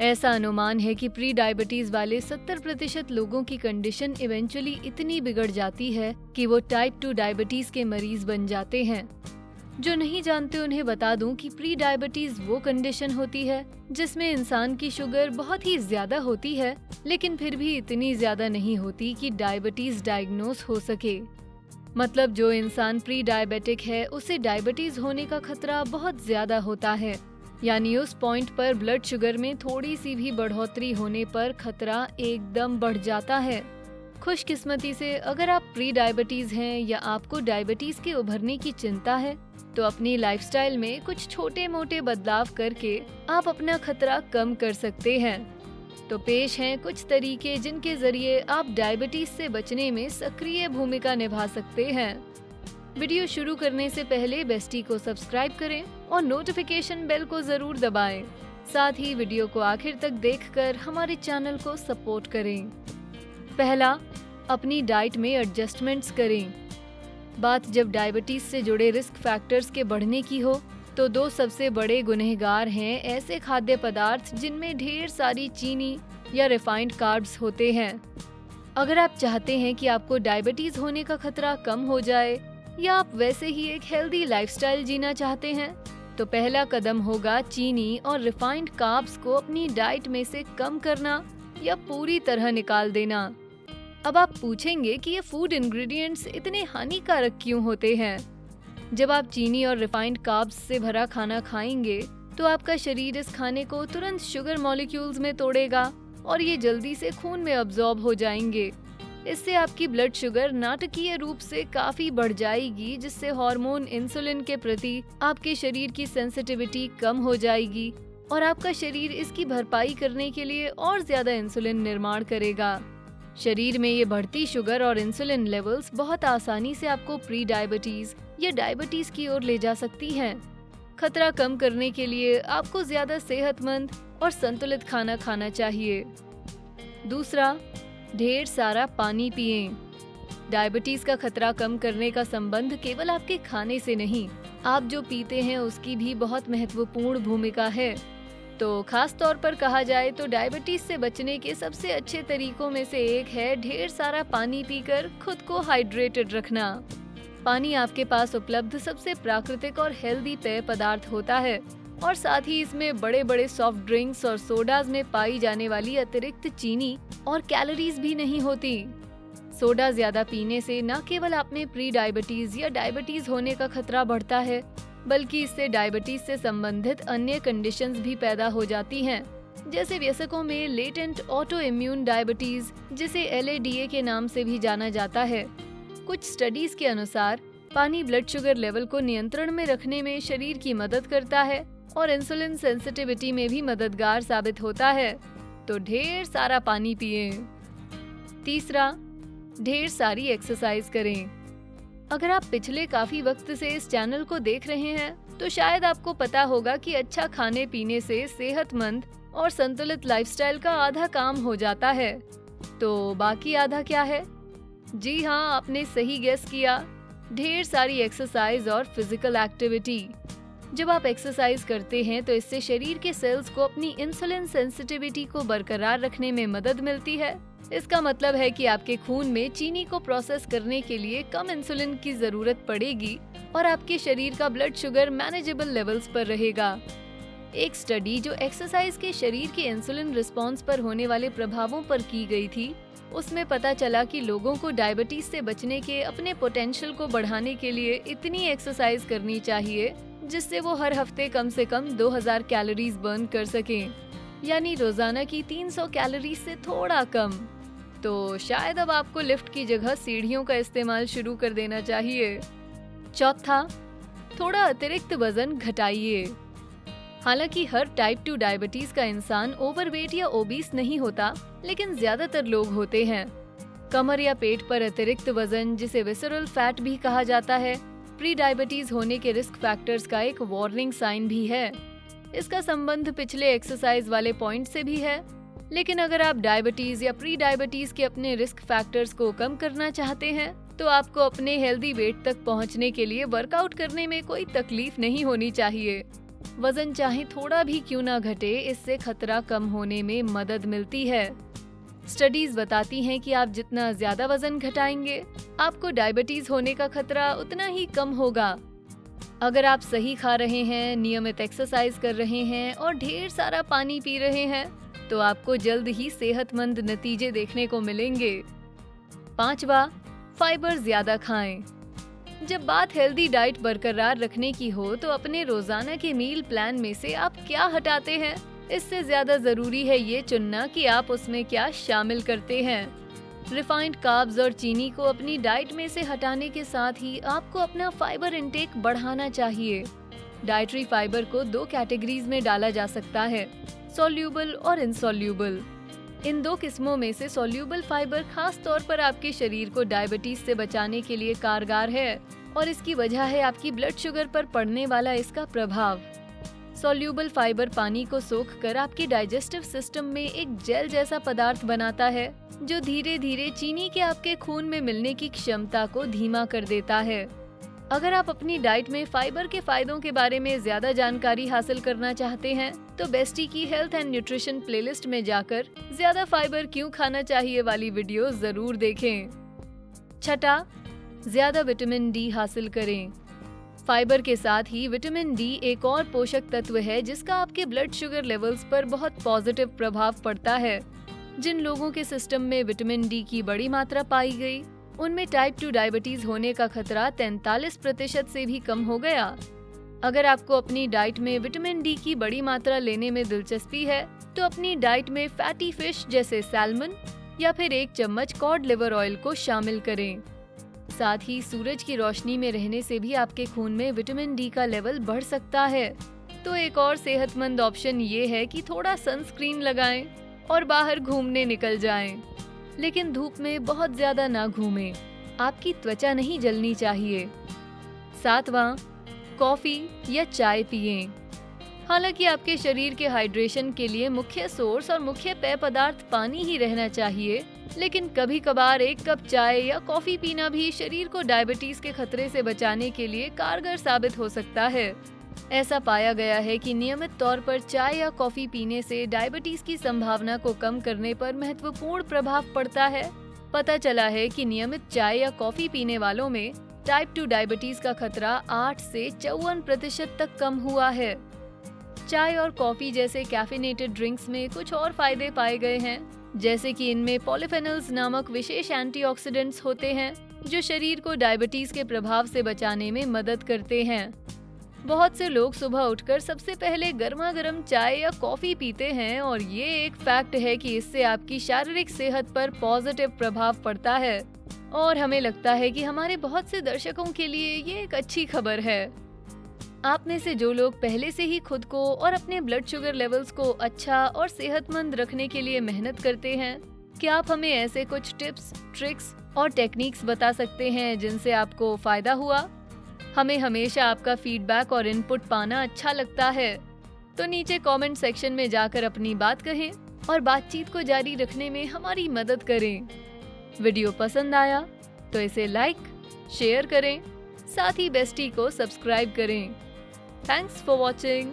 ऐसा अनुमान है कि प्री डायबिटीज वाले 70% लोगों की कंडीशन इवेंचुअली इतनी बिगड़ जाती है कि वो टाइप 2 डायबिटीज के मरीज बन जाते हैं। जो नहीं जानते उन्हें बता दूं कि प्री डायबिटीज वो कंडीशन होती है जिसमें इंसान की शुगर बहुत ही ज्यादा होती है, लेकिन फिर भी इतनी ज्यादा नहीं होती कि डायबिटीज डायग्नोस हो सके। मतलब जो इंसान प्री डायबिटिक है उसे डायबिटीज होने का खतरा बहुत ज्यादा होता है, यानी उस पॉइंट पर ब्लड शुगर में थोड़ी सी भी बढ़ोतरी होने पर खतरा एकदम बढ़ जाता है। खुशकिस्मती से अगर आप प्री डायबिटीज हैं या आपको डायबिटीज के उभरने की चिंता है तो अपनी लाइफस्टाइल में कुछ छोटे मोटे बदलाव करके आप अपना खतरा कम कर सकते हैं। तो पेश हैं कुछ तरीके जिनके जरिए आप डायबिटीज से बचने में सक्रिय भूमिका निभा सकते हैं। वीडियो शुरू करने से पहले बेस्टी को सब्सक्राइब करें और नोटिफिकेशन बेल को जरूर दबाएं। साथ ही वीडियो को आखिर तक देखकर हमारे चैनल को सपोर्ट करें। पहला, अपनी डाइट में एडजस्टमेंट्स करें। बात जब डायबिटीज से जुड़े रिस्क फैक्टर्स के बढ़ने की हो तो दो सबसे बड़े गुनहगार हैं ऐसे खाद्य पदार्थ जिनमें ढेर सारी चीनी या रिफाइंड कार्ब्स होते हैं। अगर आप चाहते हैं कि आपको डायबिटीज होने का खतरा कम हो जाए या आप वैसे ही एक हेल्दी लाइफस्टाइल जीना चाहते हैं तो पहला कदम होगा चीनी और रिफाइंड कार्ब्स को अपनी डाइट में से कम करना या पूरी तरह निकाल देना। अब आप पूछेंगे कि ये फूड इंग्रेडिएंट्स इतने हानिकारक क्यों होते हैं? जब आप चीनी और रिफाइंड कार्ब्स से भरा खाना खाएंगे तो आपका शरीर इस खाने को तुरंत शुगर मॉलिक्यूल्स में तोड़ेगा और ये जल्दी से खून में अब्जॉर्ब हो जाएंगे। इससे आपकी ब्लड शुगर नाटकीय रूप से काफी बढ़ जाएगी, जिससे हार्मोन इंसुलिन के प्रति आपके शरीर की सेंसिटिविटी कम हो जाएगी और आपका शरीर इसकी भरपाई करने के लिए और ज्यादा इंसुलिन निर्माण करेगा। शरीर में ये बढ़ती शुगर और इंसुलिन लेवल्स बहुत आसानी से आपको प्री डायबिटीज या डायबिटीज की ओर ले जा सकती हैं। खतरा कम करने के लिए आपको ज्यादा सेहतमंद और संतुलित खाना खाना चाहिए। दूसरा, ढेर सारा पानी पिएं। डायबिटीज का खतरा कम करने का संबंध केवल आपके खाने से नहीं, आप जो पीते हैं उसकी भी बहुत महत्वपूर्ण भूमिका है। तो खास तौर पर कहा जाए तो डायबिटीज से बचने के सबसे अच्छे तरीकों में से एक है ढेर सारा पानी पीकर खुद को हाइड्रेटेड रखना। पानी आपके पास उपलब्ध सबसे प्राकृतिक और हेल्दी पेय पदार्थ होता है और साथ ही इसमें बड़े बड़े सॉफ्ट ड्रिंक्स और सोडाज में पाई जाने वाली अतिरिक्त चीनी और कैलोरीज भी नहीं होती। सोडा ज्यादा पीने से न केवल आप में प्री डायबिटीज या डायबिटीज होने का खतरा बढ़ता है, बल्कि इससे डायबिटीज से संबंधित अन्य कंडीशंस भी पैदा हो जाती हैं, जैसे वयस्कों में लेटेंट ऑटो इम्यून डायबिटीज, जिसे LADA के नाम से भी जाना जाता है। कुछ स्टडीज के अनुसार पानी ब्लड शुगर लेवल को नियंत्रण में रखने में शरीर की मदद करता है और इंसुलिन सेंसिटिविटी में भी मददगार साबित होता है। तो ढेर सारा पानी पिएं। तीसरा, ढेर सारी एक्सरसाइज करें। अगर आप पिछले काफी वक्त से इस चैनल को देख रहे हैं तो शायद आपको पता होगा कि अच्छा खाने पीने से सेहतमंद और संतुलित लाइफस्टाइल का आधा काम हो जाता है। तो बाकी आधा क्या है? जी हाँ, आपने सही गेस किया, ढेर सारी एक्सरसाइज और फिजिकल एक्टिविटी। जब आप एक्सरसाइज करते हैं तो इससे शरीर के सेल्स को अपनी इंसुलिन सेंसिटिविटी को बरकरार रखने में मदद मिलती है। इसका मतलब है कि आपके खून में चीनी को प्रोसेस करने के लिए कम इंसुलिन की जरूरत पड़ेगी और आपके शरीर का ब्लड शुगर मैनेजेबल लेवल्स पर रहेगा। एक स्टडी जो एक्सरसाइज के शरीर के इंसुलिन रिस्पॉन्स पर होने वाले प्रभावों पर की गई थी, उसमें पता चला कि लोगों को डायबिटीज से बचने के अपने पोटेंशियल को बढ़ाने के लिए इतनी एक्सरसाइज करनी चाहिए जिससे वो हर हफ्ते कम से कम 2000 कैलोरीज बर्न कर सकें, यानी रोजाना की 300 कैलोरीज से थोड़ा कम। तो शायद अब आपको लिफ्ट की जगह सीढ़ियों का इस्तेमाल शुरू कर देना चाहिए। चौथा, थोड़ा अतिरिक्त वजन घटाइए। हालांकि हर टाइप 2 डायबिटीज का इंसान ओवरवेट या ओबीस नहीं होता, लेकिन ज्यादातर लोग होते हैं। कमर या पेट पर अतिरिक्त वजन, जिसे विसरल फैट भी कहा जाता है, प्री डायबिटीज होने के रिस्क फैक्टर्स का एक वार्निंग साइन भी है। इसका संबंध पिछले एक्सरसाइज वाले पॉइंट से भी है, लेकिन अगर आप डायबिटीज या प्री डायबिटीज के अपने रिस्क फैक्टर्स को कम करना चाहते हैं तो आपको अपने हेल्दी वेट तक पहुंचने के लिए वर्कआउट करने में कोई तकलीफ नहीं होनी चाहिए। वजन चाहे थोड़ा भी क्यों ना घटे, इससे खतरा कम होने में मदद मिलती है। स्टडीज बताती हैं कि आप जितना ज्यादा वजन घटाएंगे, आपको डायबिटीज होने का खतरा उतना ही कम होगा। अगर आप सही खा रहे हैं, नियमित एक्सरसाइज कर रहे हैं और ढेर सारा पानी पी रहे हैं, तो आपको जल्द ही सेहतमंद नतीजे देखने को मिलेंगे। 5वां, फाइबर ज्यादा खाएं। जब बात हेल्दी डाइट बरकरार रखने की हो, तो अपने रोजाना के मील प्लान में से आप क्या हटाते हैं, इससे ज्यादा जरूरी है ये चुनना कि आप उसमें क्या शामिल करते हैं। रिफाइंड कार्ब्स और चीनी को अपनी डाइट में से हटाने के साथ ही आपको अपना फाइबर इंटेक बढ़ाना चाहिए। डाइटरी फाइबर को 2 कैटेगरीज में डाला जा सकता है, सॉल्यूबल और इनसॉल्यूबल। इन 2 किस्मों में से सॉल्यूबल फाइबर खास तौर पर आपके शरीर को डायबिटीज से बचाने के लिए कारगर है, और इसकी वजह है आपकी ब्लड शुगर पर पड़ने वाला इसका प्रभाव। सॉल्यूबल फाइबर पानी को सोख कर आपके डाइजेस्टिव सिस्टम में एक जेल जैसा पदार्थ बनाता है, जो धीरे धीरे चीनी के आपके खून में मिलने की क्षमता को धीमा कर देता है। अगर आप अपनी डाइट में फाइबर के फायदों के बारे में ज्यादा जानकारी हासिल करना चाहते हैं, तो बेस्टी की हेल्थ एंड न्यूट्रिशन प्लेलिस्ट में जाकर ज्यादा फाइबर क्यों खाना चाहिए वाली वीडियो जरूर देखें। 6, ज्यादा विटामिन डी हासिल करें। फाइबर के साथ ही विटामिन डी एक और पोषक तत्व है जिसका आपके ब्लड शुगर लेवल्स पर बहुत पॉजिटिव प्रभाव पड़ता है। जिन लोगों के सिस्टम में विटामिन डी की बड़ी मात्रा पाई गई, उनमें टाइप 2 डायबिटीज होने का खतरा 43% से भी कम हो गया। अगर आपको अपनी डाइट में विटामिन डी की बड़ी मात्रा लेने में दिलचस्पी है, तो अपनी डाइट में फैटी फिश जैसे सैल्मन या फिर 1 चम्मच कॉड लिवर ऑयल को शामिल करें। साथ ही सूरज की रोशनी में रहने से भी आपके खून में विटामिन डी का लेवल बढ़ सकता है। तो एक और सेहतमंद ऑप्शन ये है कि थोड़ा सनस्क्रीन लगाएं और बाहर घूमने निकल जाएं। लेकिन धूप में बहुत ज्यादा ना घूमें, आपकी त्वचा नहीं जलनी चाहिए। 7वां, कॉफी या चाय पिएं। हालांकि आपके शरीर के हाइड्रेशन के लिए मुख्य सोर्स और मुख्य पेय पदार्थ पानी ही रहना चाहिए, लेकिन कभी कभार 1 कप चाय या कॉफी पीना भी शरीर को डायबिटीज के खतरे से बचाने के लिए कारगर साबित हो सकता है। ऐसा पाया गया है कि नियमित तौर पर चाय या कॉफी पीने से डायबिटीज की संभावना को कम करने पर महत्वपूर्ण प्रभाव पड़ता है। पता चला है कि नियमित चाय या कॉफी पीने वालों में टाइप 2 डायबिटीज का खतरा 8 से 54% तक कम हुआ है। चाय और कॉफी जैसे कैफीनेटेड ड्रिंक्स में कुछ और फायदे पाए गए हैं, जैसे कि इनमें पॉलीफेनॉल्स नामक विशेष एंटीऑक्सीडेंट्स होते हैं, जो शरीर को डायबिटीज के प्रभाव से बचाने में मदद करते हैं। बहुत से लोग सुबह उठकर सबसे पहले गर्मा गर्म चाय या कॉफी पीते हैं, और ये एक फैक्ट है कि इससे आपकी शारीरिक सेहत पर पॉजिटिव प्रभाव पड़ता है। और हमें लगता है कि हमारे बहुत से दर्शकों के लिए ये एक अच्छी खबर है। आप में से जो लोग पहले से ही खुद को और अपने ब्लड शुगर लेवल्स को अच्छा और सेहतमंद रखने के लिए मेहनत करते हैं, क्या आप हमें ऐसे कुछ टिप्स, ट्रिक्स और टेक्निक्स बता सकते हैं जिनसे आपको फायदा हुआ? हमें हमेशा आपका फीडबैक और इनपुट पाना अच्छा लगता है, तो नीचे कमेंट सेक्शन में जाकर अपनी बात कहें और बातचीत को जारी रखने में हमारी मदद करें। वीडियो पसंद आया तो इसे लाइक, शेयर करें, साथ ही बेस्टी को सब्सक्राइब करें। Thanks for watching.